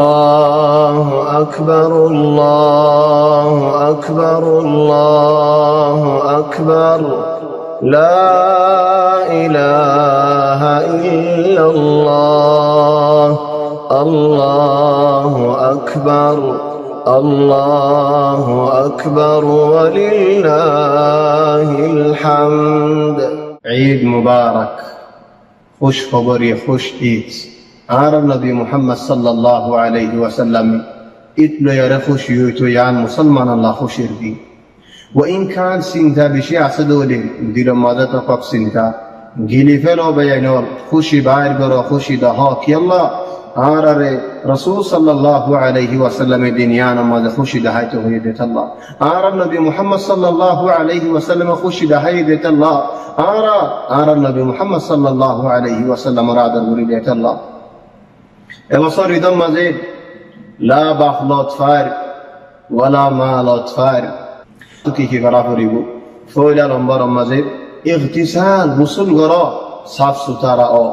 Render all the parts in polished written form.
الله أكبر الله أكبر الله أكبر لا إله إلا الله الله أكبر الله أكبر ولله الحمد عيد مبارك خوش خبری خوش عید আর নবী মুহাম্মদ সাল্লাল্লাহু আলাইহি ওয়াসাল্লাম ইতলয়ারে খুশি হইতো ইয়ান মুসলমান আল্লাহ খুশির দিন ওয়াইন খান সিনতা বেশি আছে দলে দিল মাদাত কক সিনতা গিলি ফেলো বেয়ানোর খুশি বাইর গরো খুশি দহ কি আল্লাহ আর আরে রাসূল সাল্লাল্লাহু আলাইহি ওয়াসাল্লাম দিন ইয়ান মাদ খুশি দাহাইতো হয়ে দেত আল্লাহ আর নবী মুহাম্মদ সাল্লাল্লাহু আলাইহি ওয়াসাল্লাম খুশি দাহাই দেত আল্লাহ আর নবী মুহাম্মদ সাল্লাল্লাহু আলাইহি ওয়াসাল্লাম রাদার বলি দেত আল্লাহ এবছর ঈদের মাঝে লা বাখলত ফার ওয়ালা মালত ফার কি কি করা করিব ফয়লা নম্বর মাঝে ইগতিসাল গোসল কর সাফ সুতরা ও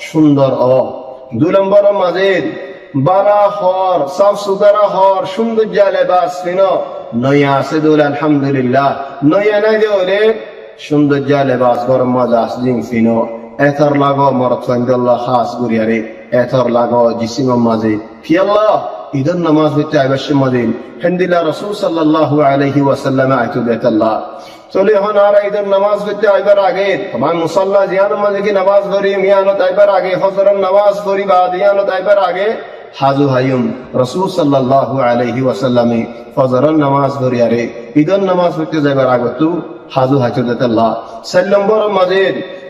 সুন্দর ও দুই নম্বর মাঝে বালা হর সাফ সুতরা হর সুন্দর লেবাস ফিনো নয়া আছে দোল আলহামদুলিল্লাহ নয়া নাই দেওলে সুন্দর লেবাস গরম মজা আসদিন ফিনো এথর লাগো মরত ফাইন্দাল্লাহ খাস গুরিয়ারে এথর লাগো জিসিম মাঝে ফি আল্লাহ ঈদের নামাজ হইতে আইবাসে মদিন হিন্দিলা রাসূল সাল্লাল্লাহু আলাইহি ওয়াসাল্লাম আইতু দেতাল্লাহ চলে হন আর ঈদের নামাজ হইতে আইবার আগে তমাম মুসাল্লা জিয়ান মাঝে কি নামাজ পড়ি মিয়ানত আইবার আগে ফজরের নামাজ পড়ি বা দিয়ানত আইবার আগে হাজু হায়ুম রাসূল সাল্লাল্লাহু আলাইহি ওয়াসাল্লামে ফজরের নামাজ পড়িয়ারে ঈদের নামাজ হইতে যাইবার আগে তো হাজু হাইতু দেতাল্লাহ সাল্লাম্বর মাঝে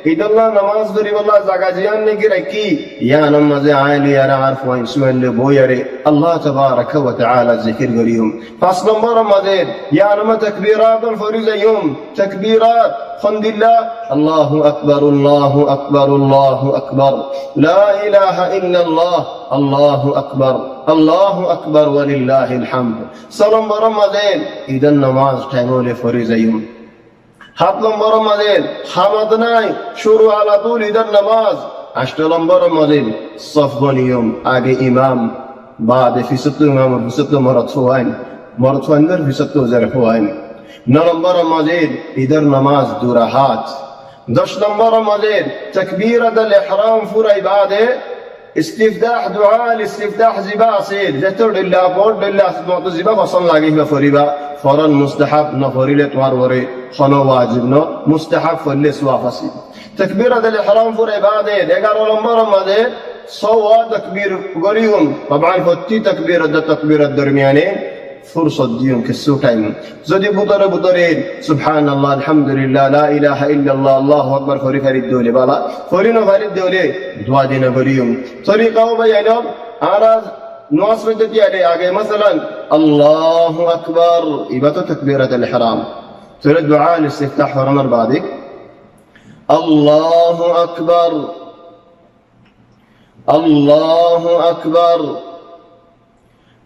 ঈদুল্লাহ নামাজ ধরিবাল্লাহ জাগা জিয়ান নেকি রাখি ইয়ান মাঝে আইলি আর আরফ ওয়াইন সুয়েলে বইয়ারে আল্লাহ তাবারাকা ওয়া তাআলা জিকির করিম পাঁচ নম্বর মাঝে ইয়ান মা তাকবীরাতুল ফরিজায়ুম তাকবীরাত হামদুলিল্লাহ আল্লাহু আকবার আল্লাহু আকবার আল্লাহু আকবার লা ইলাহা ইল্লাল্লাহ আল্লাহু আকবার ওয়ালিল্লাহিল হামদ সালাম বরম মাঝে ঈদের নামাজ টাইমলে ফরিজায়ুম সাত নম্বর মাঝে হামাদ নাই শুরু আলাতুল ঈদের নামাজ আট নম্বর মাঝে সফবনিয়ম আগে ইমাম বাদে ফিসত ইমাম ফিসত মরত হুয়াইন ফিসত জার হুয়াইন নয় নম্বর মাঝে ঈদের নামাজ দুরাহাত দশ নম্বর মাঝে তাকবীরাতুল ইহরাম ফুরাই বাদে استفتاح دعاء الاستفتاح زبا سيد جتر لله بول لله اسمعت زبا وصل لاغي فريبا فرن مستحب نفريله توار وري خنا واجب نو مستحب فلس وافسي تكبيره الاحرام فور عباده 11 نمبر مده سوا تكبير غريهم طبعا فتي تكبيره درمیانه فرصت দিয়ম কিছু টাইম যদি বুতরে সুবহানাল্লাহ আলহামদুলিল্লাহ লা ইলাহা ইল্লাল্লাহ আল্লাহু আকবার ফরি ফারিদ দলে বালা ফরিনো ফারিদ দলে দোয়া দিনা করিম তরিকাও বায়ানো আরাজ নওয়াজ পদ্ধতি আগে مثلا আল্লাহু আকবার ইবাদত তাকবীরাতুল ইহরাম সূরা দুআ ইস্তিফতাহ ফরমার বাদে আল্লাহু আকবার আল্লাহু আকবার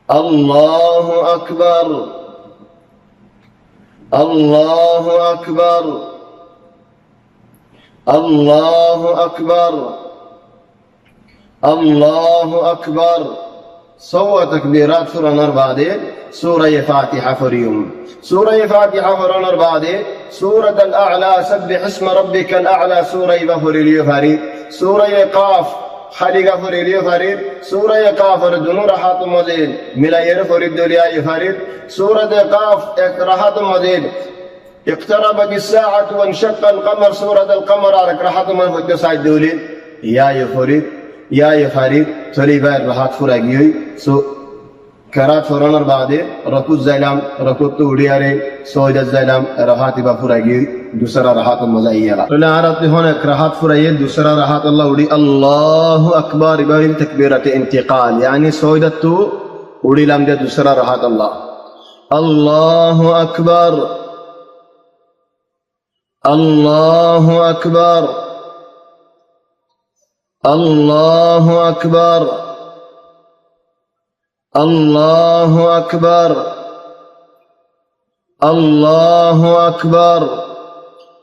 الله أكبر الله أكبر الله أكبر الله أكبر سوى تكبيرات سورة بعد سورة فاتحة فريم سورة فاتحة فرنر بعد سورة الأعلى سبح اسم ربك الأعلى سورة بفريلي فريد سورة قاف خالقا فريلي فريد سورة قاف دنو رحات مزيد ملاير فريد دوليا فريد سورة قاف رحات مزيد اقتربت الساعة وانشق القمر سورة القمر رحات من فجد سعيد دولي يا فريد تليبا رحات فراغيوي كرات فرنر بعد ركوع زيلام ركوع تودياري سويد زيلام رحات بفراغيوي दूसरा राहत मजाइया तो आरत होने राहत फुराये दूसरा राहत अल्लाह उड़ी अल्लाहु अकबर इबाहिल तकबीरत इंतकाल यानी सौदत तो उड़ी लाम दे दूसरा राहत अल्लाह अल्लाहु अकबर अल्लाहु अकबर अल्लाहु अकबर अल्लाहु अकबर अल्लाहु अकबर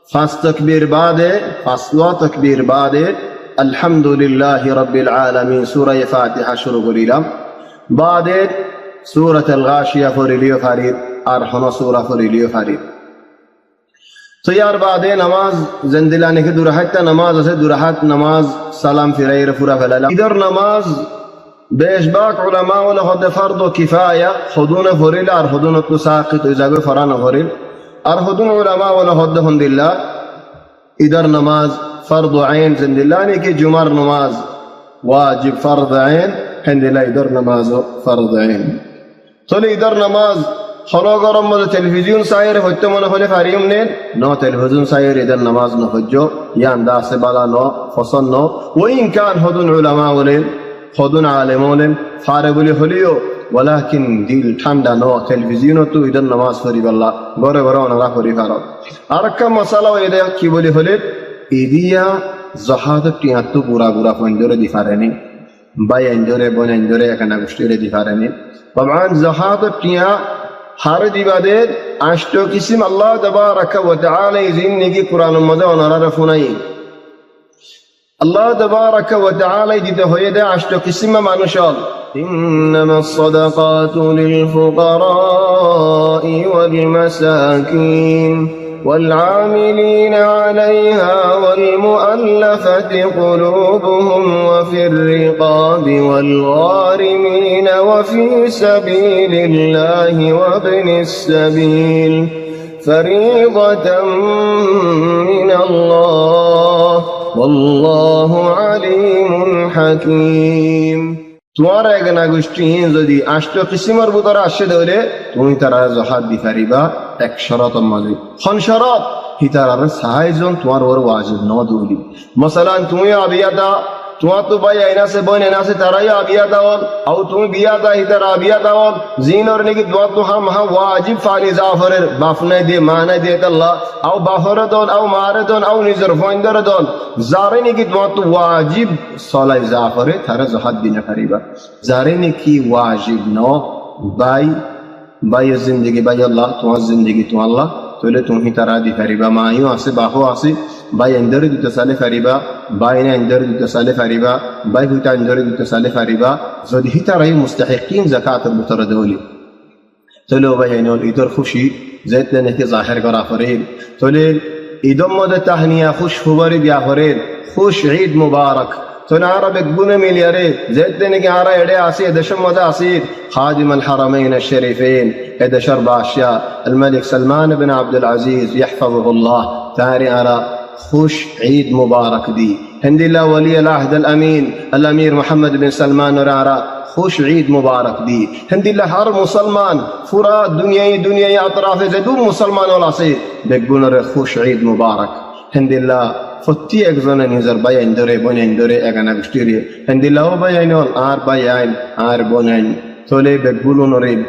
पांच तकबीर बाद पांचवा तकबीर बाद अल्हम्दुलिल्लाहि रब्बिल आलामीन सूरह फातिहा शुरू करिलाम বাদে সূরাতুল গাশিয়া পড়িলিও ফারিদ আর হন সূরা পড়িলিও ফারিদ তো ইয়ার বাদে নামাজ জেন্দিলা নাকি দুরাহাতটা নামাজ আছে দুরাহাত নামাজ সালাম ফিরাইরে পুরা ফেলাইলাম ইদর নামাজ বেশবাক উলামা ওয়ালা হদ ফরদ কিফায়া হুদুনে ফরিল আর হুদুনে তো সাকিত ওই জায়গায় ফরানো ফরিল আর হুদুন উলামা ওয়ালা হদ হন্দিল্লাহ ইদর নামাজ ফরদ আইন জেন্দিলা নাকি জুমার নামাজ ওয়াজিব ফরদ আইন হন্দিল্লাহ ইদর নামাজ ফরদ আইন চলে ইদর নামাজ হলো গরম মধ্যে টেলিভিশন সাইর হইতে মনে হলে ফারিম নেন ন টেলিভিশন সাইর ইদর নামাজ ন হজ্জ ইয়ান দাসে বালা ন ফসন ন ওই ইনকান হুদুন উলামা বলেন হুদুন আলেম বলেন ফারে বলে হলিও ওয়ালাকিন দিল ঠান্ডা ন টেলিভিশন তো ইদর নামাজ পড়ি বল্লা ঘরে ঘরে ওনারা পড়ি ফারত আর একটা মশালা এদের কি বলি হলে ইদিয়া জাহাদ টিয়া তো বুড়া বুড়া ফন্ডরে দি ফারেনি বাই এঞ্জরে বন এঞ্জরে এখানে গোষ্ঠীরে দি ফারেনি বাবান জাহাদ টিয়া হার দিবাদের আষ্ট কিসিম আল্লাহ তাবারাকা ওয়া তাআলা জিন্দেগি কোরআনের মধ্যে ওনারা ফুনাই আল্লাহ তাবারাকা ওয়া তাআলা দিতে হয়ে দেয় আষ্ট কিসিম মানুষল ইন্নামাস সাদাকাতু লিল ফুকারা'i ওয়াল মাসাকিন والعاملين عليها والمؤلفة قلوبهم وفي الرقاب والغارمين وفي سبيل الله وابن السبيل فريضة من الله والله عليم حكيم তোমার একনা গোষ্ঠী যদি আষ্ট কিসিমের ভিতরে আসে ধরে তুমি তারা জাহাদ দি পারিবা এক শরতের মাঝে খন শরত হিতার সাহায্য তোমার ওর ওয়াজিব ন দৌলি মসালান তুমি আবিয়া দা তোমার তো ভাই আইনা সে বোন এনা সে তারাই আবিয়া দাওল আও তুমি বিয়া দা হিতার আবিয়া দাওল জিনর নাকি তোমার তো হাম হা ওয়াজিব ফালি জাফরের বাপ নাই দিয়ে মা নাই দিয়ে আল্লাহ আও বাফরে দন আও মারে দন আও নিজের ফয়ন্দর দন যারে নাকি তোমার তো ওয়াজিব সলাই জাফরে তারা জাহাদ দিনা পারিবা যারে নাকি ওয়াজিব ন বাই বাই জিন্দেগি বাই আল্লাহ তোমার জিন্দেগি তো আল্লাহ তাহলে তুমি তারা দি পারিবা মাইও আছে বাপও আছে বাই এন্দরে দিতে সালে পারিবা বাই না এন্দরে দিতে সালে পারিবা বাই হুইটা এন্দরে দিতে সালে পারিবা যদি হিতারাই মুস্তাহিকিন যাকাতের ভিতরে দেওলি তাহলে ভাই আইনল ঈদের খুশি যেতে নাকি জাহির করা ফরিদ তাহলে ঈদর মধ্যে তাহনিয়া খুশ খুবরি দিয়া ফরিদ খুশ ঈদ মুবারক তাহলে আরব এক গুণে মিলিয়ারে যেতে নাকি আরা এড়ে আসি দেশের মধ্যে আসি খাদিম আল হারামাইন আশ-শরীফাইন এদেশের বাদশা আল মালিক সালমান বিন আব্দুল আজিজ ইয়াহফাযুহুল্লাহ তারি আরা خوش عيد مبارك دي هند الله ولي العهد الأمير محمد بن سلمان ورارا خوش عيد مبارك دي هند الله هر مسلمان فرا دنيا أطراف زدو مسلمان ولا سي بيقولون خوش عيد مبارك هند الله فتي اكزون نيزر باين دوري بونين دوري اغانا بشتيري هند الله باين آر باين آر بونين تولي بيقولون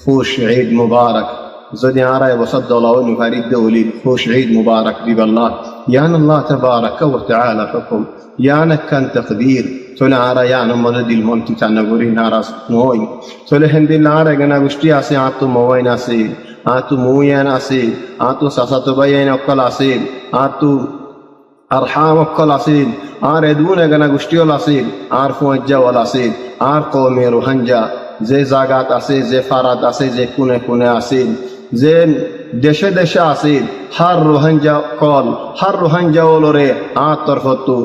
خوش عيد مبارك زدي عراي وصد الله ونفاريد دولي خوش عيد مبارك دي بالله يان الله تبارك وتعالى حكم يانك كان تقدير تولي عراي يان مدد المنت تنبوري ناراس موين تولي هندي العراي غنا بشتي اسي عطو موين اسي عطو موين اسي عطو ساساتو باين اقل اسي عطو أرحام اقل اسي آر ادون غنا بشتي اسي آر فوجا ولا اسي آر قومي روحنجا যে জাগাত আছে যে ফারাত আছে যে কোনে কোনে আছে যে দেশে দেশে আছে হার রোহাঞ্জা ওলরে আতরফতু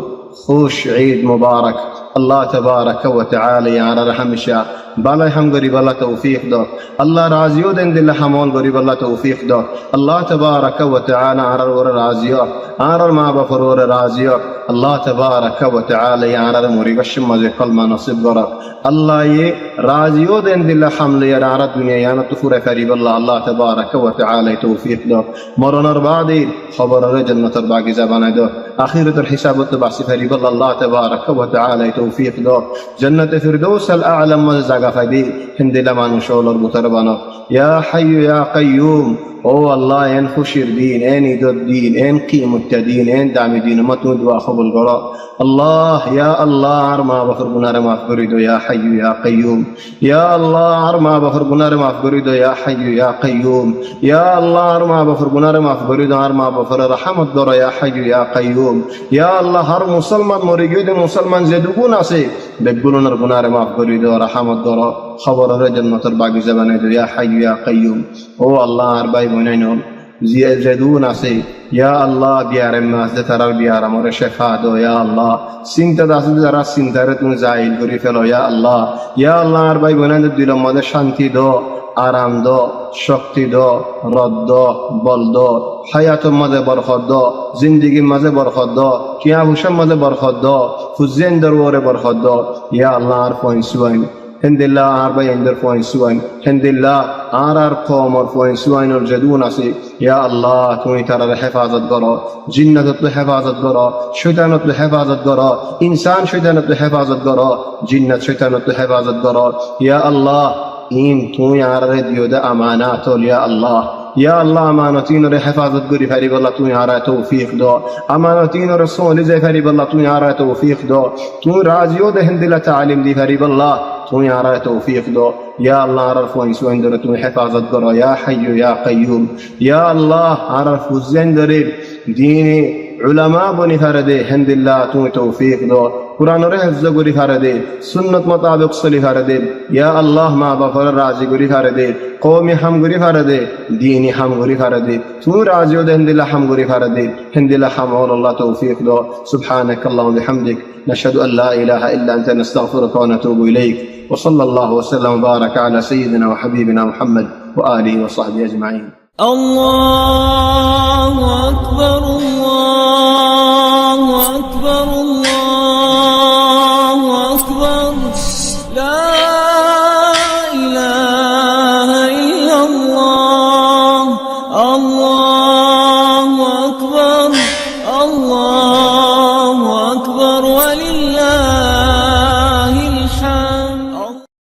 খুশ ঈদ মুবারক আল্লাহ তাবারাকা ওয়া তাআলা ইয়ারা রহমশা বালা হাম গরিব আল্লাহ তৌফিক দাও আল্লাহ রাজিও দেন দিল হামল গরিব আল্লাহ তৌফিক দাও আল্লাহ তাবারাকা ওয়া তাআলা আর ওর রাজিও আর মা বাফর ওর রাজিও আল্লাহ তাবারাকা ওয়া তাআলা ইয়ারা মুরিবাশ মাঝে কলমা নসিব করা আল্লাহ য়ে রাজিও দেন দিল হামলে আর দুনিয়া ইয়ানা তুফুরা করিব আল্লাহ তাবারাকা ওয়া তাআলা তৌফিক দাও মরণের বাদে খবরের জান্নাতের বাগিচা বানাই দাও আখিরাতের হিসাবত বাসি করিব আল্লাহ তাবারাকা ওয়া তাআলা তৌফিক দাও জান্নাতে ফিরদৌস আল আ'লা মজ জাগা ফাইদি হিন্দিলা মানুষ ওলর বুতর বানো ইয়া হাইয়ু ইয়া কাইয়ুম ও আল্লাহ এন খুশির দিন এন ঈদের দিন এন কিয়ামত দিন এন দামি দিন মতো দোয়া কবুল করো আল্লাহ ইয়া আল্লাহ আর মা বাবার গুনাহ মাফ করে দাও ইয়া হাইয়ু ইয়া কাইয়ুম ইয়া আল্লাহ আর মা বাবার গুনাহ মাফ করে দাও ইয়া হাইয়ু ইয়া কাইয়ুম ইয়া আল্লাহ আর মা বাবার গুনাহ মাফ করে দাও আর মা বাবার রহমত করো ইয়া হাইয়ু ইয়া কাইয়ুম ইয়া আল্লাহ হর মুসলমান মরে গিয়ে মুসলমান যে দুগুণ আছে বেগুলোর গুনারে মাফ করে দাও, রাহমত করো, খবরের জান্নাতের বাগিচা বানাই দাও, ইয়া হাইয়্যু ইয়া কাইয়্যুম। ও আল্লাহ, আর ভাই বোনাই নন যেদুন আছে, ইয়া আল্লাহ বিয়ারে মাঝে তারার বিয়ার আমার শেফা দো, ইয়া আল্লাহ চিন্তা আছে যারা চিন্তারে তুমি জাহিল করে ফেলো, ইয়া আল্লাহ। ইয়া আল্লাহ, আর ভাই বোনাইদের দিল মধ্যে শান্তি দো, আরাম দো, শক্তি দো, রদ দো, বল দো, হায়াতের মাঝে বরকত দো, জিন্দিগির মাঝে বরকত দো, কিয়া হুসের মাঝে বরকত দো, হুজেন দরবারে বরকত দো, ইয়া আল্লাহ। আর পয়েন্ট হেন্দিল্লাহ আর ভাই এন্ডার পয়েন্ট হেন্দিল্লাহ আর কমর পয়েন্ট জেদুন আছে, ইয়া আল্লাহ তুমি তার হেফাজত করো, জিন্নাত হেফাজত করো, শৈতানত হেফাজত করো, ইনসান শৈতানত হেফাজত করো, জিন্নাত শৈতানত হেফাজত করো, ইয়া আল্লাহ। ইন তুমি আর দিও দে আমানাত, ইয়া আল্লাহ। ইয়া আল্লাহ, আমানতিনর হেফাজত করি ফারি বল্লাহ তুমি আর তৌফিক দো, আমানতিনর সোলি যে ফারি বল্লাহ তুমি আর তৌফিক দো, তুমি রাজিও দেহেন দিলা তালিম দি ফারি বল্লাহ তুমি আর তৌফিক দো, ইয়া আল্লাহ। আর ফুয়াইন ধরে তুমি হেফাজত করো, ইয়া হাইয়্যু ইয়া কাইয়্যুম। ইয়া আল্লাহ, আর ফুজাইন ধরে দ্বীনে উলামা বনি ফারদে হেন্দিল্লাহ তুমি তৌফিক দো, কুরআনের হিফজ করি ফারদে, সুন্নত মোতাবেক চলি ফারদে, ইয়া আল্লাহ। মা বাবার রাজি করি ফারদে, কওমি হাম করি ফারদে, দ্বীনি হাম করি ফারদে, তুমি রাজিও দে হেন্দিল্লাহ হাম করি ফারদে, হেন্দিল্লাহ হাম আল্লাহ তৌফিক দো। সুবহানাকাল্লাহু ওয়া বিহামদিক, নাশহাদু আল্লা ইলাহা ইল্লা আনতা, নাস্তাগফিরুকা ওয়া নাতুবু ইলাইক। وصلى الله وسلم وبارك على سيدنا وحبيبنا محمد وآله وصحبه أجمعين. الله أكبر الله